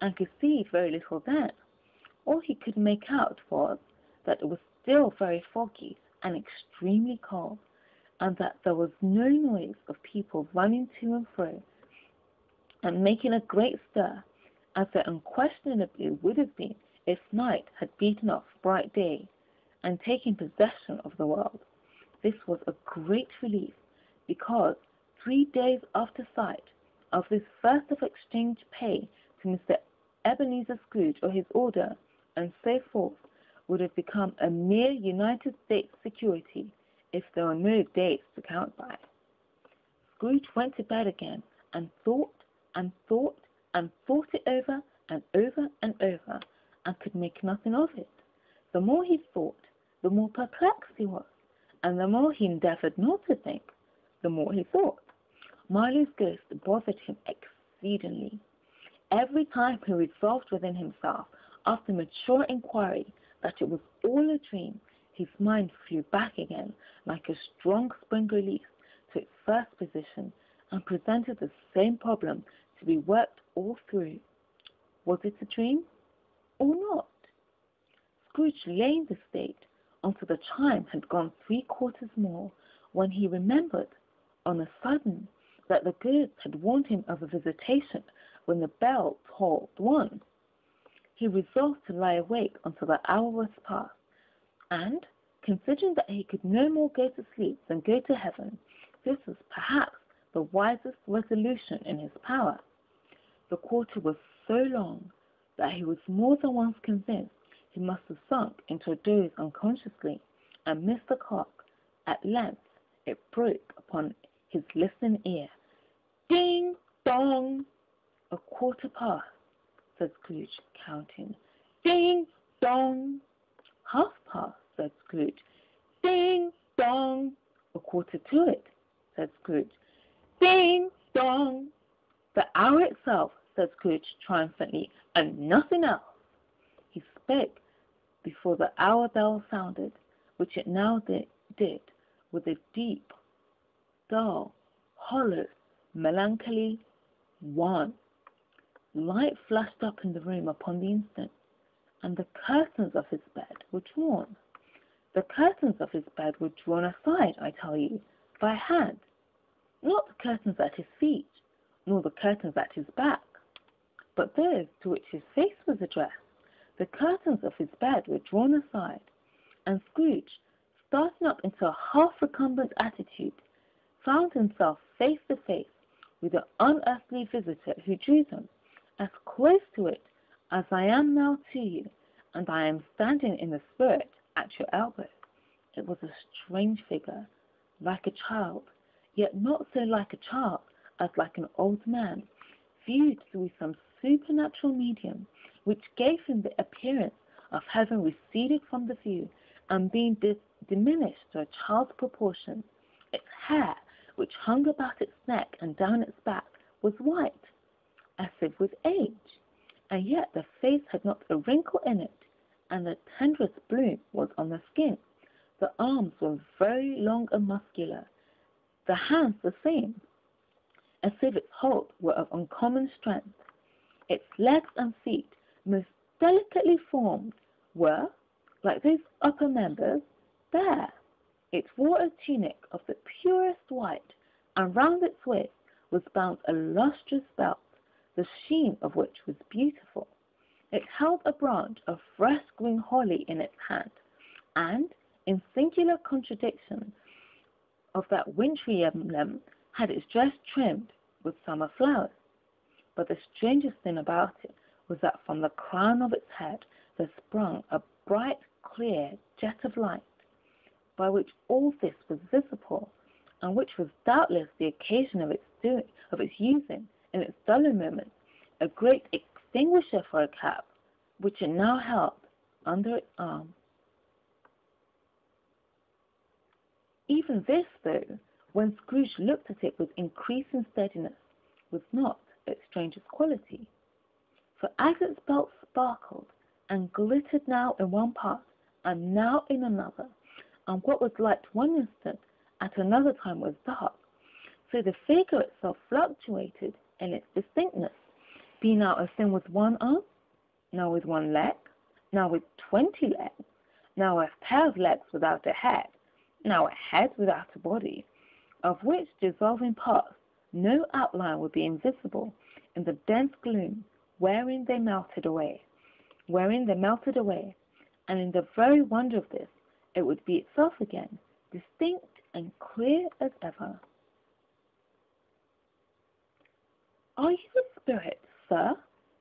and could see very little then. All he could make out was that it was still very foggy and extremely cold, and that there was no noise of people running to and fro and making a great stir, as there unquestionably would have been if night had beaten off bright day and taken possession of the world. This was a great relief, because 3 days after sight of this first of exchange pay to Mr. Ebenezer Scrooge or his order, and so forth, would have become a mere United States security if there were no dates to count by. Scrooge went to bed again and thought and thought and thought it over and over and over, and could make nothing of it. The more he thought, the more perplexed he was, and the more he endeavoured not to think, the more he thought. Marley's ghost bothered him exceedingly. Every time he resolved within himself, after mature inquiry, that it was all a dream, his mind flew back again like a strong spring release to its first position, and presented the same problem to be worked all through. Was it a dream or not? Scrooge lay in this state until the chime had gone 3/4 more, when he remembered, on a sudden, that the ghost had warned him of a visitation when the bell tolled 1. He resolved to lie awake until the hour was past, and, considering that he could no more go to sleep than go to heaven, this was perhaps the wisest resolution in his power. The quarter was so long that he was more than once convinced he must have sunk into a doze unconsciously, and missed the clock. At length it broke upon his listening ear. Ding dong! 1/4 past, said Scrooge, counting. Ding dong! 1/2 past, said Scrooge. Ding dong! 1/4 to it, said Scrooge. Ding dong! The hour itself, said Scrooge triumphantly, and nothing else. He spoke before the hour bell sounded, which it now did, with a deep, dull, hollow, melancholy 1. Light flashed up in the room upon the instant, and the curtains of his bed were drawn. The curtains of his bed were drawn aside, I tell you, by hand, not the curtains at his feet, nor the curtains at his back, but those to which his face was addressed. The curtains of his bed were drawn aside, and Scrooge, starting up into a half-recumbent attitude, found himself face to face with the unearthly visitor who drew them, as close to it as I am now to you, and I am standing in the spirit at your elbow. It was a strange figure, like a child, yet not so like a child as like an old man, viewed through some supernatural medium, which gave him the appearance of having receded from the view and being diminished to a child's proportion. Its hair, which hung about its neck and down its back, was white, as if with age, and yet the face had not a wrinkle in it, and the tenderest bloom was on the skin. The arms were very long and muscular, the hands the same, as if its hold were of uncommon strength. Its legs and feet, most delicately formed, were, like those upper members, bare. It wore a tunic of the purest white, and round its waist was bound a lustrous belt, the sheen of which was beautiful. It held a branch of fresh green holly in its hand, and, in singular contradiction of that wintry emblem, had its dress trimmed with summer flowers. But the strangest thing about it was that from the crown of its head there sprung a bright, clear jet of light, by which all this was visible, and which was doubtless the occasion of its using, in its duller moments, a great extinguisher for a cap, which it now held under its arm. Even this, though, when Scrooge looked at it with increasing steadiness, was not its strangest quality. For as its belt sparkled and glittered now in one part and now in another, and what was light one instant at another time was dark, so the figure itself fluctuated in its distinctness, being now a thing with one arm, now with one leg, now with 20 legs, now a pair of legs without a head, now a head without a body, of which dissolving parts no outline would be invisible in the dense gloom wherein they melted away, and in the very wonder of this, it would be itself again, distinct and clear as ever. "Are you the spirit, sir,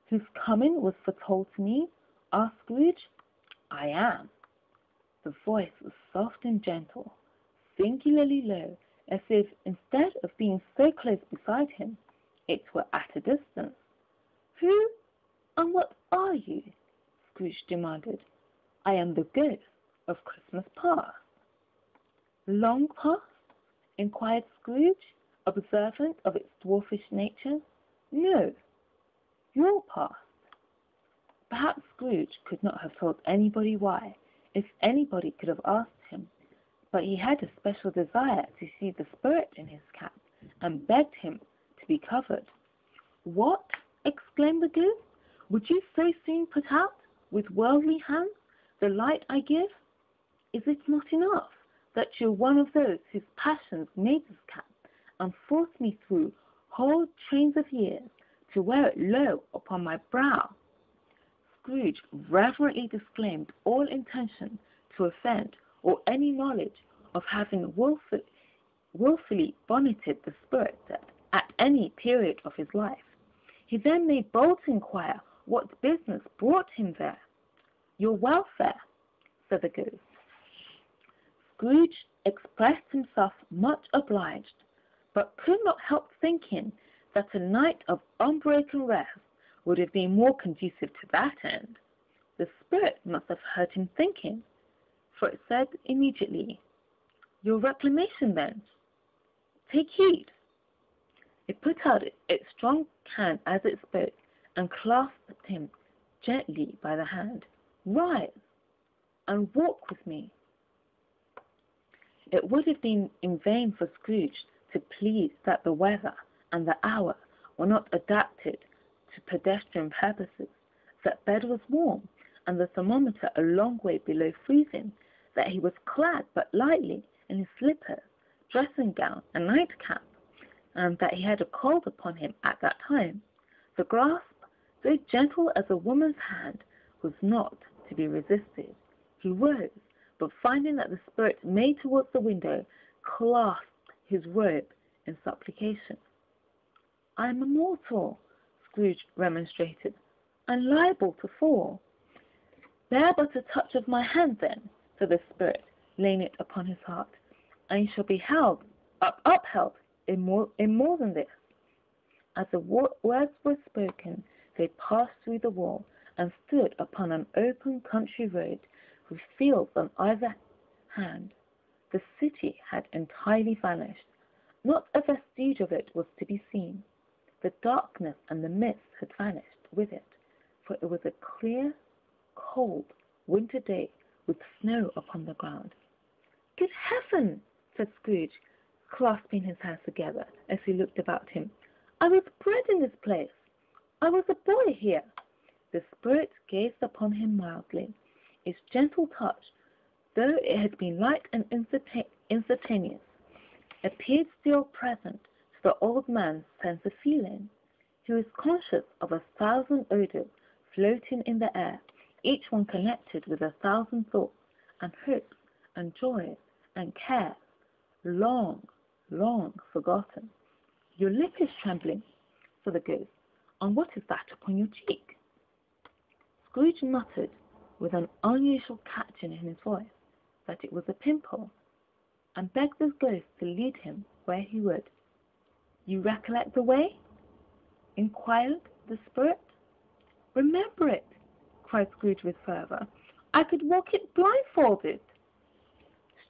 whose coming was foretold to me?" asked Scrooge. "I am." The voice was soft and gentle, singularly low, as if, instead of being so close beside him, it were at a distance. "Who and what are you?" Scrooge demanded. "I am the ghost of Christmas past." "Long past?" inquired Scrooge, observant of its dwarfish nature. "No, your past." Perhaps Scrooge could not have told anybody why, if anybody could have asked him, but he had a special desire to see the spirit in his cap, and begged him to be covered. "What?" exclaimed the ghost. "Would you so soon put out, with worldly hands, the light I give? Is it not enough that you're one of those whose passions made this cap, and forced me through whole trains of years to wear it low upon my brow?" Scrooge reverently disclaimed all intention to offend, or any knowledge of having wilfully bonneted the spirit at any period of his life. He then made bold to inquire what business brought him there. "Your welfare," said the ghost. Scrooge expressed himself much obliged, but could not help thinking that a night of unbroken rest would have been more conducive to that end. The spirit must have heard him thinking, for it said immediately, "Your reclamation, then. Take heed." It put out its strong hand as it spoke, and clasped him gently by the hand. "Rise, and walk with me." It would have been in vain for Scrooge to plead that the weather and the hour were not adapted to pedestrian purposes, that bed was warm, and the thermometer a long way below freezing, that he was clad but lightly in his slippers, dressing gown, and nightcap, and that he had a cold upon him at that time. The grasp, though gentle as a woman's hand, was not to be resisted. He rose, but finding that the spirit made towards the window, clasped his robe in supplication. "I am a mortal," Scrooge remonstrated, "and liable to fall." "Bear but a touch of my hand, then," said the spirit, laying it upon his heart, "and you shall be upheld in more than this." As the words were spoken, they passed through the wall, and stood upon an open country road, with fields on either hand. The city had entirely vanished. Not a vestige of it was to be seen. The darkness and the mist had vanished with it, for it was a clear, cold winter day, with snow upon the ground. "Good heaven!" said Scrooge, clasping his hands together as he looked about him. "I was bred in this place. I was a boy here." The spirit gazed upon him mildly. Its gentle touch, though it had been light and instantaneous, appeared still present to the old man's sense of feeling. He was conscious of 1,000 odors floating in the air, each one connected with 1,000 thoughts and hopes and joys and cares, long, long forgotten. "Your lip is trembling," said the ghost, "and what is that upon your cheek?" Scrooge muttered, with an unusual catching in his voice, that it was a pimple, and begged the ghost to lead him where he would. "You recollect the way?" inquired the spirit. "Remember it!" cried Scrooge with fervour. "I could walk it blindfolded."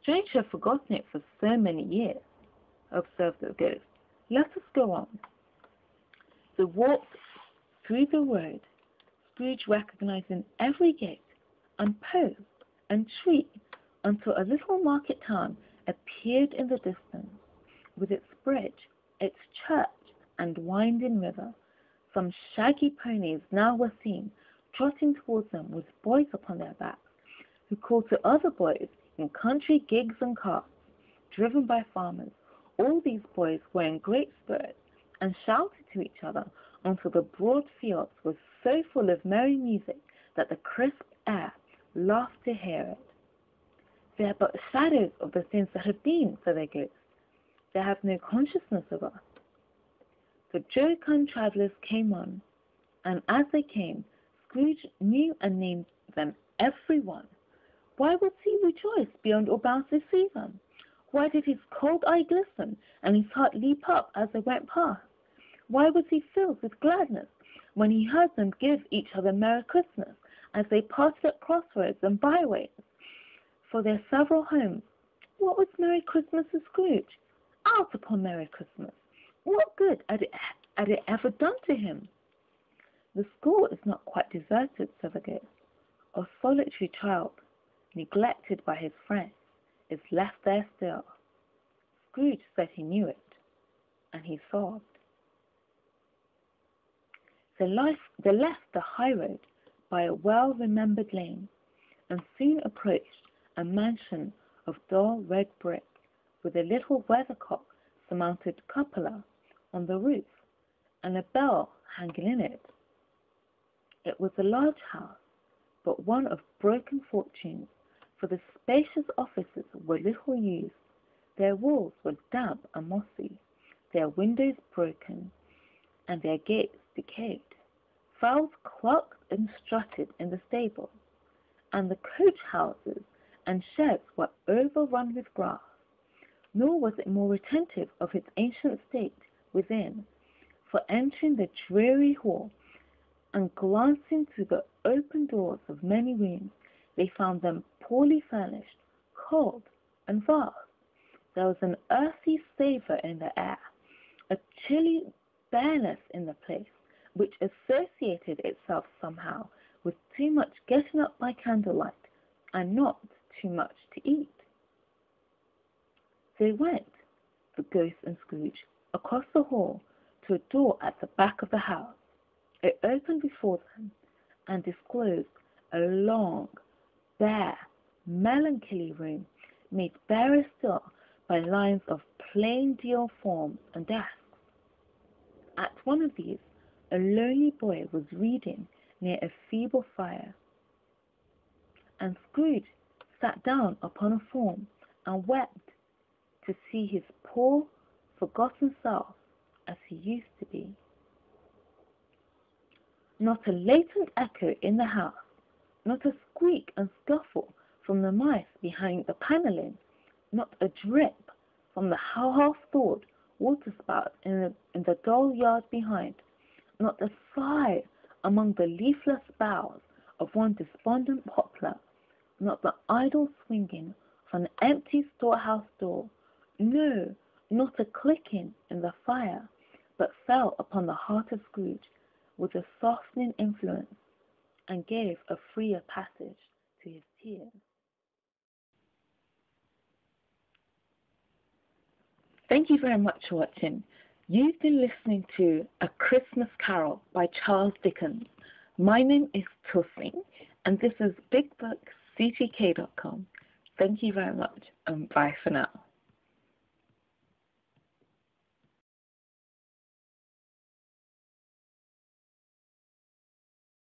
"Strange to have forgotten it for so many years," observed the ghost. "Let us go on." They walked through the road, Scrooge recognizing every gate and post and tree, until a little market town appeared in the distance, with its bridge, its church, and winding river. Some shaggy ponies now were seen trotting towards them with boys upon their backs, who called to other boys in country gigs and carts, driven by farmers, All these boys were in great spirits and shouted to each other until the broad fields were so full of merry music that the crisp air laughed to hear it. "They are but shadows of the things that have been," said their ghost. "They have no consciousness of us." The jocund travellers came on, and as they came, Scrooge knew and named them every one. Why was he rejoice beyond all bounds to see them? Why did his cold eye glisten, and his heart leap up as they went past? Why was he filled with gladness when he heard them give each other Merry Christmas as they parted at crossroads and byways for their several homes? What was Merry Christmas to Scrooge? Out upon Merry Christmas! What good had it ever done to him? "The school is not quite deserted," said the ghost. "A solitary child, neglected by his friends, is left there still." Scrooge said he knew it, and he sobbed. They left the high road by a well-remembered lane, and soon approached a mansion of dull red brick, with a little weathercock-surmounted cupola on the roof, and a bell hanging in it. It was a large house, but one of broken fortunes, for the spacious offices were little used. Their walls were damp and mossy, their windows broken, and their gates decayed. Fowls clucked and strutted in the stables, and the coach houses and sheds were overrun with grass. Nor was it more retentive of its ancient state within, for entering the dreary hall and glancing through the open doors of many rooms, they found them poorly furnished, cold, and vast. There was an earthy savour in the air, a chilly bareness in the place, which associated itself somehow with too much getting up by candlelight and not too much to eat. They went, the ghost and Scrooge, across the hall to a door at the back of the house. It opened before them and disclosed a long, bare, melancholy room, made barer still by lines of plain deal forms and desks. At one of these, a lonely boy was reading near a feeble fire, and Scrooge sat down upon a form and wept to see his poor, forgotten self as he used to be. Not a latent echo in the house, not a squeak and scuffle from the mice behind the panelling, not a drip from the half-thawed waterspout in the dull yard behind, not a sigh among the leafless boughs of one despondent poplar, not the idle swinging of an empty storehouse door, no, not a clicking in the fire, but fell upon the heart of Scrooge with a softening influence, and gave a freer passage to his tears. Thank you very much for watching. You've been listening to A Christmas Carol by Charles Dickens. My name is Tulsi, and this is BigBookCTK.com. Thank you very much, and bye for now.